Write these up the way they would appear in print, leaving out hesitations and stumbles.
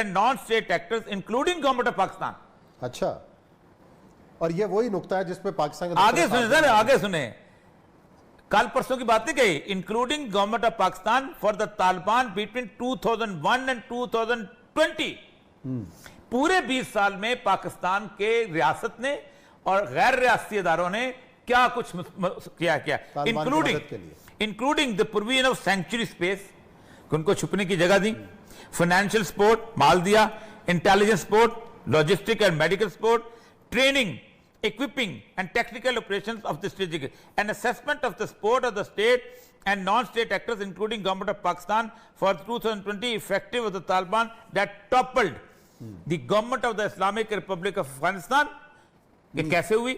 Non state actors including government of Pakistan. अच्छा, और ये वही नुक्ता है जिसपे पाकिस्तान आगे सुने सर, आगे सुने, कल परसों की बात नहीं कही, including government of Pakistan for the Taliban between 2001 and 2020। पूरे 20 साल में पाकिस्तान के रियासत ने और गैर रियासती इदारों ने क्या कुछ किया, including the provision of sanctuary space, उनको छुपने की जगह दी, फाइनेंशियल सपोर्ट, माल दिया, intelligence support, logistic and medical support, training, equipping and technical operations of the strategic, an assessment of the support of the state and non-state actors including government of Pakistan for 2020 effective of the Taliban that toppled the government of the Islamic Republic of Afghanistan। ये कैसे हुई?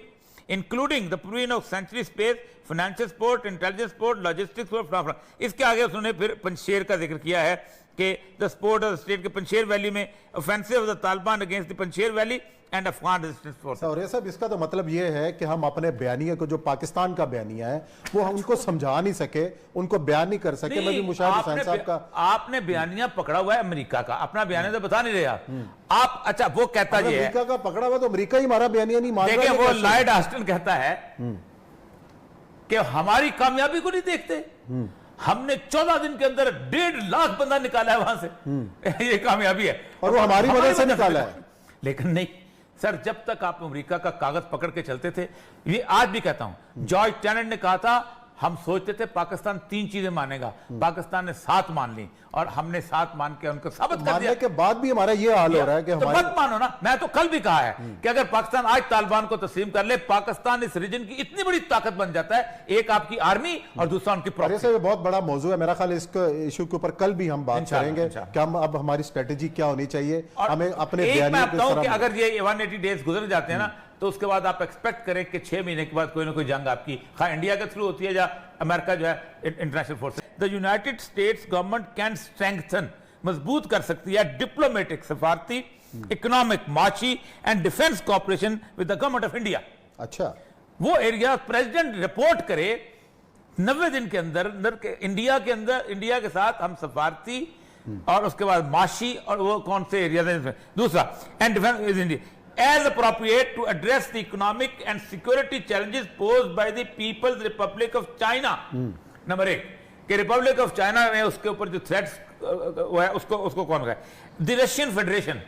Including the provision of sanctuary space, financial support, intelligence support, logistics support। इसके आगे उन्होंने फिर पंजशेर का जिक्र किया है कि the support of the state के पंजशेर वैली में offensive of the Taliban against the Panjshir valley and Afghan resistance force. और ये सब इसका तो मतलब ये है कि हम अपने बयानिया को, जो पाकिस्तान का बयानिया है, वो हम उनको समझा नहीं सके, उनको बयान नहीं कर सके। मैं भी मुशाहिद हुसैन साहब का, आपने बयानिया पकड़ा हुआ है अमेरिका का, अपना बयानिया तो बता नहीं रहे आप। अच्छा, वो कहता है अमेरिका का पकड़ा हुआ, तो अमेरिका ही हमारा बयानिया नहीं मान रहा। देखिए, वो लॉयड ऑस्टिन कहता है कि हमारी कामयाबी को नहीं देखते, हमने 14 दिन के अंदर 1.5 लाख बंदा निकाला है वहां से, ये कामयाबी है, और वो हमारी वजह से निकाला है। लेकिन नहीं सर, जब तक आप अमेरिका का कागज पकड़ के चलते थे, ये आज भी कहता हूं, जॉर्ज टेनेट ने कहा था हम सोचते थे पाकिस्तान 3 चीजें मानेगा, पाकिस्तान ने 7 मान ली और हमने 7 मान के उनको साबित कर दिया। के बाद भी हमारा ये हाल हो रहा है कि तो मत मानो ना। मैं तो कल भी कहा है कि अगर पाकिस्तान आज तालिबान को तस्लीम कर ले, पाकिस्तान इस रीजन की इतनी बड़ी ताकत बन जाता है, एक आपकी आर्मी और दूसरा उनकी प्रॉपर्टी। ये बहुत बड़ा मौजूद है, मेरा ख्याल इस इशू के ऊपर कल भी हम बात करेंगे कि हम अब हमारी स्ट्रेटेजी क्या होनी चाहिए, हमें अपने अगर ये 180 डेज गुजर जाते हैं ना, तो उसके बाद आप एक्सपेक्ट करें कि 6 महीने के बाद कोई ना कोई जंग आपकी इंडिया के थ्रू होती है या अमेरिका जो है international force. The United States government can strengthen, मजबूत कर सकती है डिप्लोमेटिक, सफारती, इकोनॉमिक, माशी and defence cooperation with the government of India. अच्छा, वो एरिया प्रेसिडेंट रिपोर्ट करे 90 दिन के अंदर इंडिया के अंदर, इंडिया के साथ हम सफारती और उसके बाद माशी और वो कौन से एरिया में, दूसरा and defence with India as appropriate to address the economic and security challenges posed by the People's Republic of China। Number 1 कि रिपब्लिक ऑफ चाइना में उसके ऊपर जो थ्रेट्स है उसको कौन है, द रशियन फेडरेशन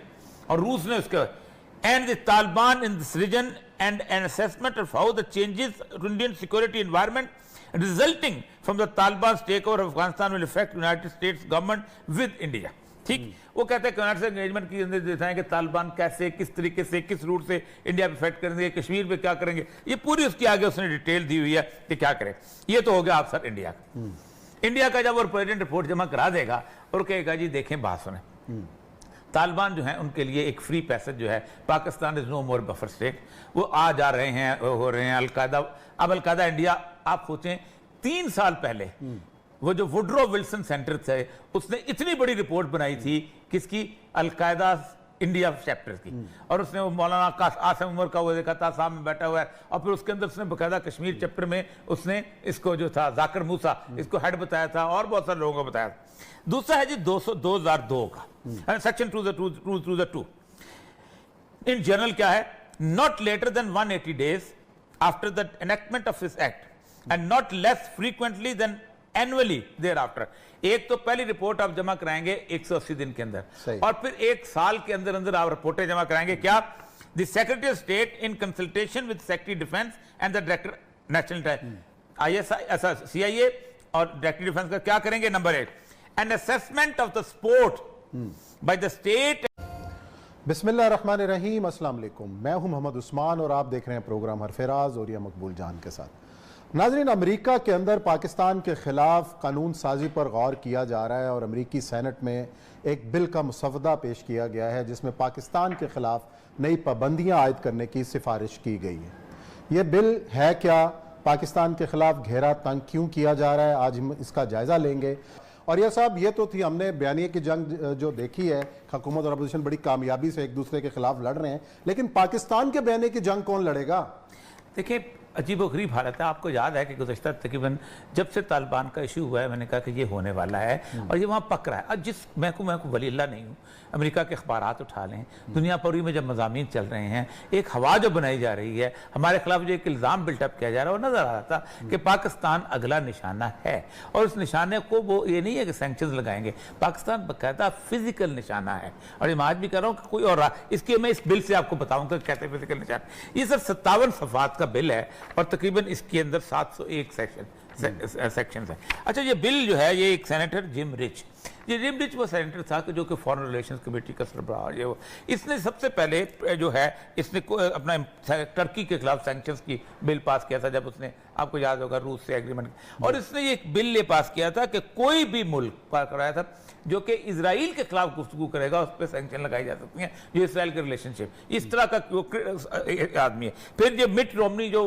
और रूस ने उसके, and the Taliban in this region and an assessment of how the changes Indian security environment resulting from the Taliban take over Afghanistan will affect United States government with India. ठीक, वो कहते हैं यूनाइटेड एंगेजमेंट की देता है कि तालिबान कैसे, किस तरीके से, किस रूट से इंडिया पे फाइट करेंगे, कश्मीर पे क्या करेंगे, ये पूरी उसकी आगे उसने डिटेल दी हुई है कि क्या करें। ये तो हो गया आप सर इंडिया का। इंडिया का जब वो प्रेसिडेंट रिपोर्ट जमा करा देगा और कहेगा जी देखें बात सुने, तालिबान जो है उनके लिए एक फ्री पैसेज जो है, Pakistan is no more buffer state, वो आ जा रहे हैं, हो रहे हैं अलकायदा। अब अलकायदा इंडिया, आप सोचें 3 साल पहले वो जो वुड्रो विल्सन सेंटर थे, उसने इतनी बड़ी रिपोर्ट बनाई थी किसकी, अलकायदा इंडिया चैप्टर की, और उसने वो मौलाना आसिम उमर का वो देखा था सामने बैठा हुआ है, और फिर उसके अंदर उसने बकायदा कश्मीर चैप्टर में उसने इसको जो था जाकिर मूसा इसको हेड बताया था और बहुत सारे लोगों को बताया था। दूसरा है जी 2002 का सेक्शन 2 इन जनरल क्या है, not later than 180 days after the enactment of this act and not less frequently than annually thereafter. एक तो पहली रिपोर्ट आप जमा कराएंगे 180 दिन के अंदर, और फिर 1 साल के अंदर अंदर आप रिपोर्टें जमा कराएंगे। क्या, the secretary of state in consultation with secretary defence and the director national ISI CIA और डायरेक्टर डिफेंस का क्या करेंगे। Number 8, N assessment of the support by the state. बिस्मिल्लाहिर्रहमानिर्रहीम, अस्सलाम वालेकुम। मैं हूं मोहम्मद उस्मान और आप देख रहे हैं प्रोग्राम हरफराज और मकबूल जान के साथ। नाज़रीन, अमेरिका के अंदर पाकिस्तान के खिलाफ कानून साजी पर गौर किया जा रहा है और अमेरिकी सेनेट में एक बिल का मसवदा पेश किया गया है जिसमें पाकिस्तान के खिलाफ नई पाबंदियां आयद करने की सिफारिश की गई है। ये बिल है क्या, पाकिस्तान के खिलाफ घेरा तंग क्यों किया जा रहा है, आज हम इसका जायजा लेंगे। और यह साहब, ये तो थी हमने बयानिए की जंग जो देखी है, हुकूमत और अपोजिशन बड़ी कामयाबी से एक दूसरे के खिलाफ लड़ रहे हैं, लेकिन पाकिस्तान के बयानिए की जंग कौन लड़ेगा। देखिए, अजीबोगरीब हालत है। आपको याद है कि गुज़श्ता तकरीबन जब से तालिबान का इशू हुआ है, मैंने कहा कि ये होने वाला है और ये वहाँ पक रहा है। अब मैं को वलील्लाह नहीं हूँ, अमेरिका के अखबारात उठा लें, दुनिया भर में जब मज़ामीन चल रहे हैं, एक हवा जो बनाई जा रही है हमारे खिलाफ, जो एक इल्ज़ाम बिल्टअप किया जा रहा है, वो नज़र आ रहा था कि पाकिस्तान अगला निशाना है। और उस निशाने को वो ये नहीं है कि सैंक्शंस लगाएंगे, पाकिस्तान बाकायदा फिजिकल निशाना है। और ये मैं आज भी कह रहा हूँ कि कोई और इसके मैं इस बिल से आपको बताऊँगा कैसे फिजिकल निशाना। ये सर 57 सफ़ात का बिल है और तकरीबन इसके अंदर 701 सेक्शन है। अच्छा, ये बिल जो है, ये एक सेनेटर जिम रिच वो सेनेटर था कि जो कि फॉरेन रिलेशंस कमेटी का सरबराह है। वो इसने सबसे पहले जो है इसने अपना टर्की के खिलाफ सैंक्शंस की बिल पास किया था, जब उसने, आपको याद होगा, रूस से एग्रीमेंट, और इसने ये एक बिल पास किया था कि कोई भी मुल्क पास कराया था जो कि इजराइल के खिलाफ गुफ्तगू करेगा उस पर सैंक्शन लगाई जा सकती हैं, जो इसराइल के रिलेशनशिप, इस तरह का आदमी है। फिर जो मिट रोमनी जो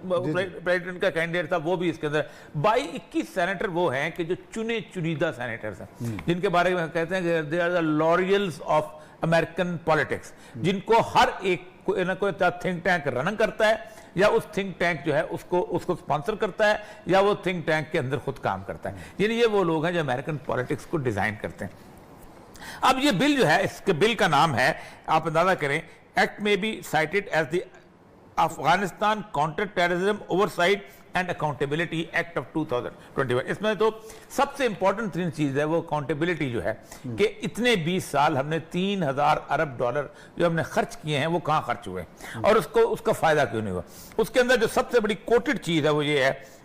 प्रेसिडेंट का कैंडिडेट था, वो भी इसके अंदर 21 सेनेटर वो हैं कि जो चुनीदा सेनेटर्स हैं, जिनके बारे में कहते हैं कि they are the laurels of American politics, जिनको हर एक कोई ना कोई थिंक टैंक रन करता है, या उस थिंक टैंक जो है उसको स्पॉन्सर करता है, या वो थिंक टैंक के अंदर खुद काम करता है। यानी ये वो लोग हैं जो अमेरिकन पॉलिटिक्स को डिजाइन करते हैं। अब ये बिल जो है, इसके बिल का नाम है, आप अंदाजा करें, एक्ट में be cited as the Afghanistan counter terrorism oversight and accountability act of 2021। इसमें तो सबसे इंपॉर्टेंट तीन चीज है वो अकाउंटेबिलिटी जो है, कि इतने 20 साल हमने 3000 अरब डॉलर जो हमने खर्च किए हैं वो कहां खर्च हुए और उसका फायदा क्यों नहीं हुआ। उसके अंदर जो सबसे बड़ी कोटेड चीज है वो ये है,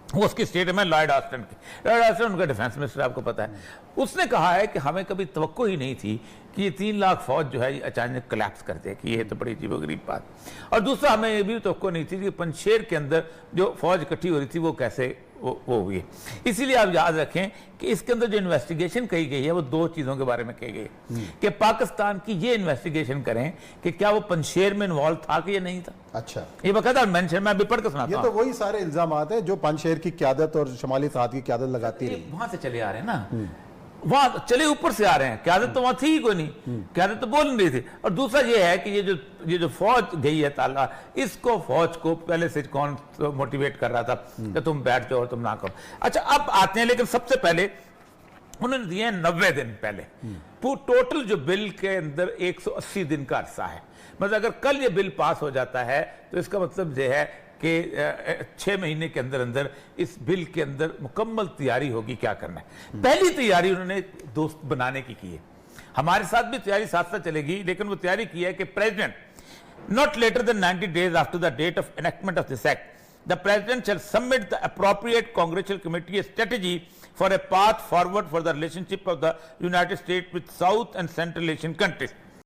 वो उसकी स्टेटमेंट है लॉयड ऑस्टिन की। लॉयड ऑस्टिन उनका डिफेंस मिनिस्टर, आपको पता है, उसने कहा है कि हमें कभी तवक्को ही नहीं थी कि ये 3 लाख फौज जो है अचानक कोलैप्स कर दे, कि ये तो बड़ी अजीबोगरीब बात। और दूसरा, हमें ये भी तवक्को नहीं थी कि पंजशेर के अंदर जो फौज इकट्ठी हो रही थी वो कैसे वो हुई। इसीलिए आप याद रखें कि इसके अंदर जो इन्वेस्टिगेशन कही गई है वो 2 चीजों के बारे में कही गई है कि पाकिस्तान की ये इन्वेस्टिगेशन करें कि क्या वो पंजशेर में इन्वॉल्व था कि ये नहीं था। अच्छा, ये बकायदा मेंशन, मैं अभी पढ़ के सुनाता हूं। ये तो वही सारे इल्जाम हैं जो पंजशेर की क़यादत और शमाली साथ की क़यादत लगाती रही, वहां से चले आ रहे हैं ना, वहां चले ऊपर से आ रहे हैं, क़यादत तो वहां थी ही कोई नहीं, क़यादत तो बोल नहीं रही थी। और दूसरा ये है कि ये जो फौज गई है ताला, इसको फौज को पहले से कौन मोटिवेट कर रहा था कि तुम बैठ जाओ और तुम ना करो। अच्छा, अब आते हैं, लेकिन सबसे पहले उन्होंने दिए 90 दिन पहले। टोटल जो बिल के अंदर 180 दिन का अरसा है, मतलब अगर कल ये बिल पास हो जाता है तो इसका मतलब यह है कि 6 महीने के अंदर अंदर इस बिल के अंदर मुकम्मल तैयारी होगी क्या करना है। पहली तैयारी उन्होंने दोस्त बनाने की है, हमारे साथ भी तैयारी साथ साथ चलेगी, लेकिन वो तैयारी की है कि president not later than 90 days after the date of enactment of this act the president shall submit the appropriate congressional committee a strategy for a path forward for the relationship of the United State with South and Central Asian countries.